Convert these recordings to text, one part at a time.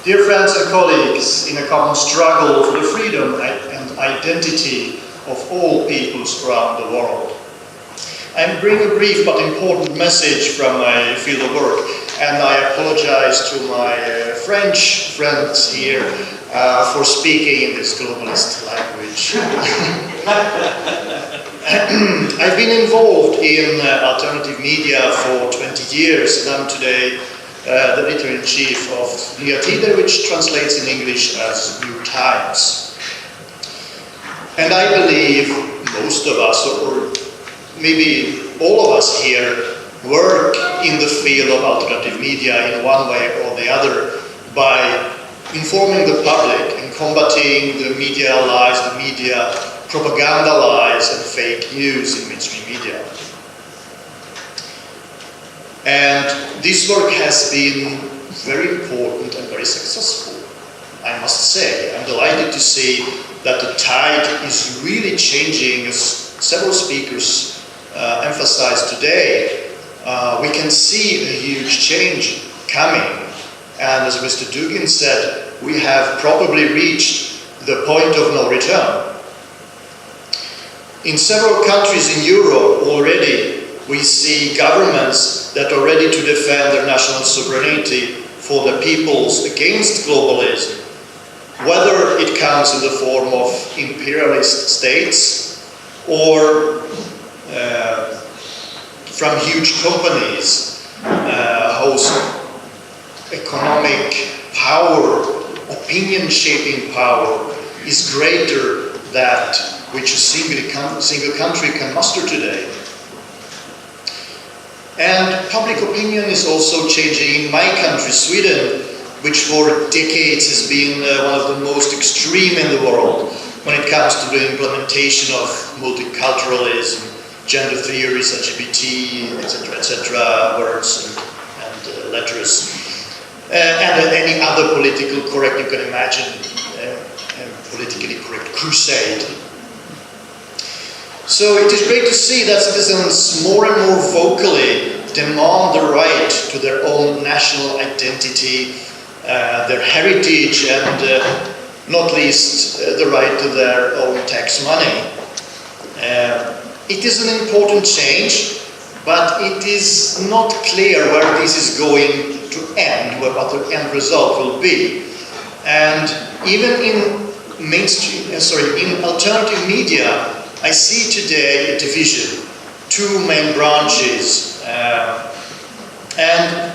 Dear friends and colleagues, in a common struggle for the freedom and identity of all peoples around the world, I bring a brief but important message from my field of work, and I apologize to my French friends here for speaking in this globalist language. I've been involved in alternative media for 20 years, and I'm today the editor-in-chief of Nya Tider, which translates in English as New Times. And I believe most of us, or maybe all of us here, work in the field of alternative media in one way or the other by informing the public and combating the media lies, the media propaganda lies and fake news in mainstream media. And this work has been very important and very successful, I must say. I'm delighted to see that the tide is really changing, as several speakers emphasized today. We can see a huge change coming. And as Mr. Dugin said, we have probably reached the point of no return. In several countries in Europe already, we see governments that are ready to defend their national sovereignty for the peoples against globalism, whether it comes in the form of imperialist states or from huge companies whose economic power, opinion-shaping power is greater than that which a single country can muster today. And public opinion is also changing in my country, Sweden, which for decades has been one of the most extreme in the world when it comes to the implementation of multiculturalism, gender theories, LGBT, etc., words and letters, and any other politically correct you can imagine, politically correct crusade. So it is great to see that citizens more and more vocally demand the right to their own national identity, their heritage, and not least the right to their own tax money. It is an important change, but it is not clear where this is going to end, what the end result will be. And even in in alternative media, I see today a division, two main branches, and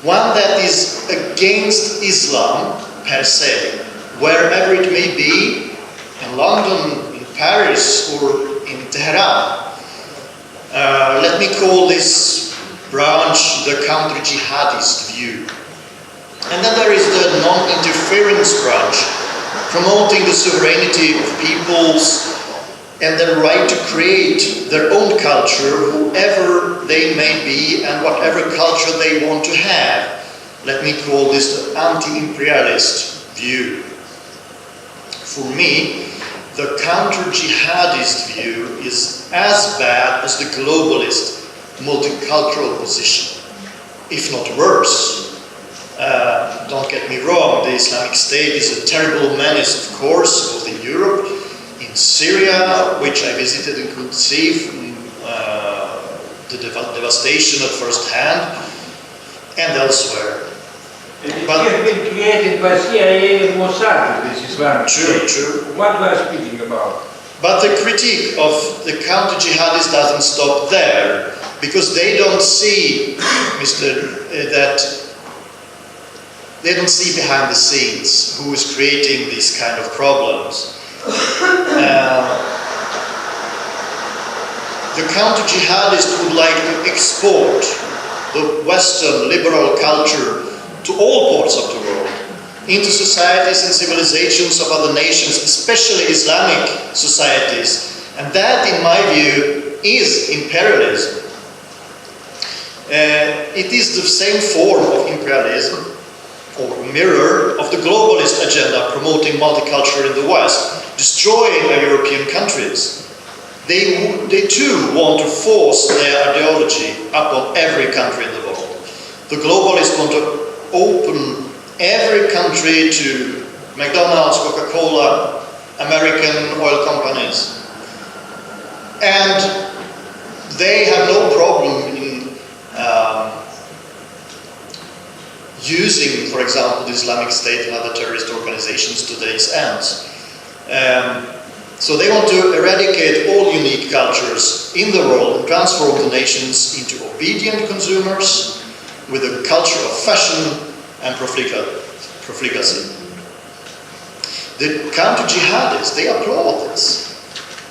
one that is against Islam per se, wherever it may be, in London, in Paris, or in Tehran. Let me call this branch the counter-jihadist view. And then there is the non-interference branch, promoting the sovereignty of peoples and their right to create their own culture, whoever they may be and whatever culture they want to have. Let me call this the anti-imperialist view. For me, the counter-jihadist view is as bad as the globalist multicultural position, if not worse. Don't get me wrong, the Islamic State is a terrible menace, of course, both in Europe, in Syria, which I visited and could see the devastation at first hand, and elsewhere. It has been created by CIA and Mossad, this Islamic State. True. What we are speaking about. But the critique of the counter-jihadists doesn't stop there, because they don't see, they don't see behind the scenes who is creating these kind of problems. The counter-jihadists would like to export the Western liberal culture to all parts of the world, into societies and civilizations of other nations, especially Islamic societies. And that, in my view, is imperialism. It is the same form of imperialism, or mirror of the globalist agenda promoting multicultural in the West, destroying our European countries. They too want to force their ideology upon every country in the world. The globalists want to open every country to McDonald's, Coca-Cola, American oil companies. And they have no problem in using, for example, the Islamic State and other terrorist organizations to these ends. So they want to eradicate all unique cultures in the world and transform the nations into obedient consumers with a culture of fashion and profligacy. The counter-jihadists, they applaud this.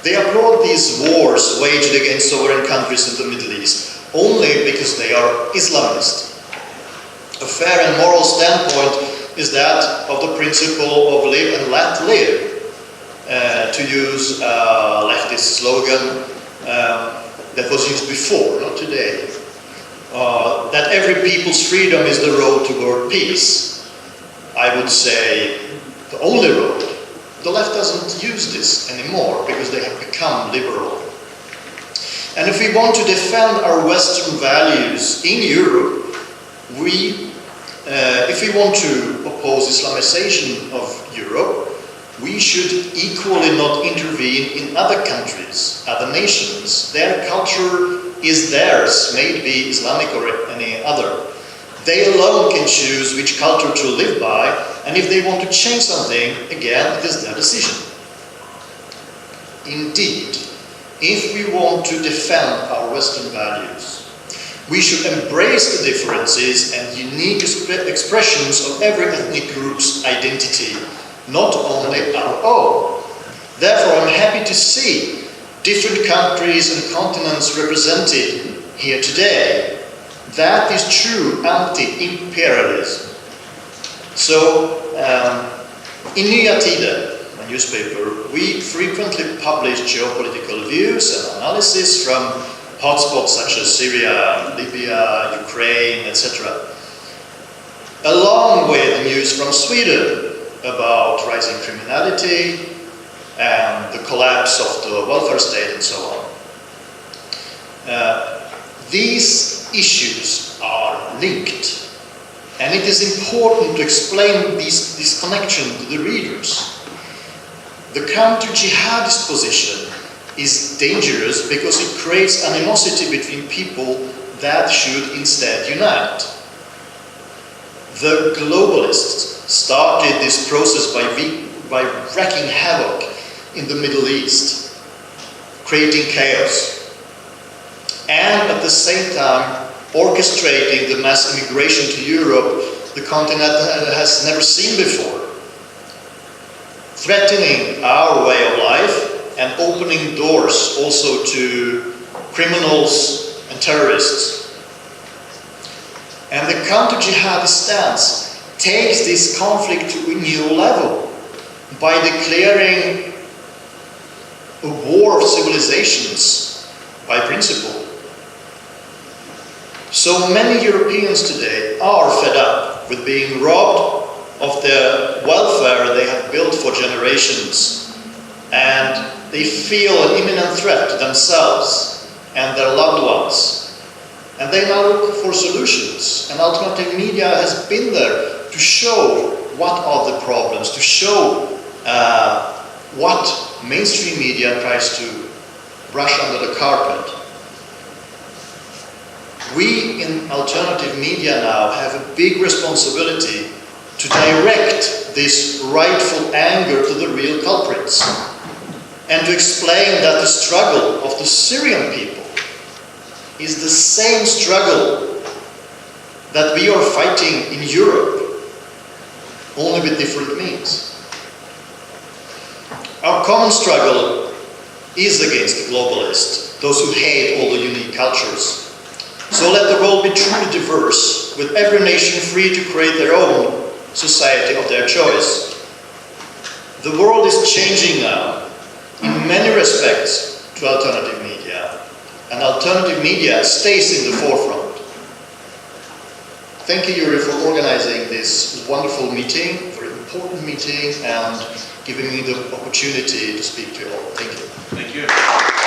They applaud these wars waged against sovereign countries in the Middle East only because they are Islamist. A fair and moral standpoint is that of the principle of live and let live, to use a leftist slogan that was used before, not today. That every people's freedom is the road toward peace. I would say the only road. The left doesn't use this anymore because they have become liberal. And if we want to defend our Western values in Europe, if we want to oppose Islamization of Europe, we should equally not intervene in other countries, other nations. Their culture is theirs, may it be Islamic or any other. They alone can choose which culture to live by, and if they want to change something, again, it is their decision. Indeed, if we want to defend our Western values, we should embrace the differences and unique expressions of every ethnic group's identity, not only our own. Therefore, I'm happy to see different countries and continents represented here today. That is true anti-imperialism. So, in Nya Tiden, my newspaper, we frequently publish geopolitical views and analysis from hotspots such as Syria, Libya, Ukraine, etc. Along with news from Sweden about rising criminality and the collapse of the welfare state and so on. These issues are linked, and it is important to explain this connection to the readers. The counter-jihadist position is dangerous because it creates animosity between people that should instead unite. The globalists started this process by wreaking havoc in the Middle East, creating chaos, and at the same time orchestrating the mass immigration to Europe the continent has never seen before, threatening our way of life and opening doors also to criminals and terrorists. And the counter-jihadist stance takes this conflict to a new level by declaring a war of civilizations by principle. So many Europeans today are fed up with being robbed of the welfare they have built for generations, and they feel an imminent threat to themselves and their loved ones. And they now look for solutions, and alternative media has been there to show what are the problems, to show what mainstream media tries to brush under the carpet. We in alternative media now have a big responsibility to direct this rightful anger to the real culprits, and to explain that the struggle of the Syrian people is the same struggle that we are fighting in Europe, only with different means. Our common struggle is against the globalists, those who hate all the unique cultures. So let the world be truly diverse, with every nation free to create their own society of their choice. The world is changing now, in many respects, to alternative media, and alternative media stays in the forefront. Thank you, Iurie, for organizing this wonderful meeting, very important meeting, and giving me the opportunity to speak to you all. Thank you. Thank you.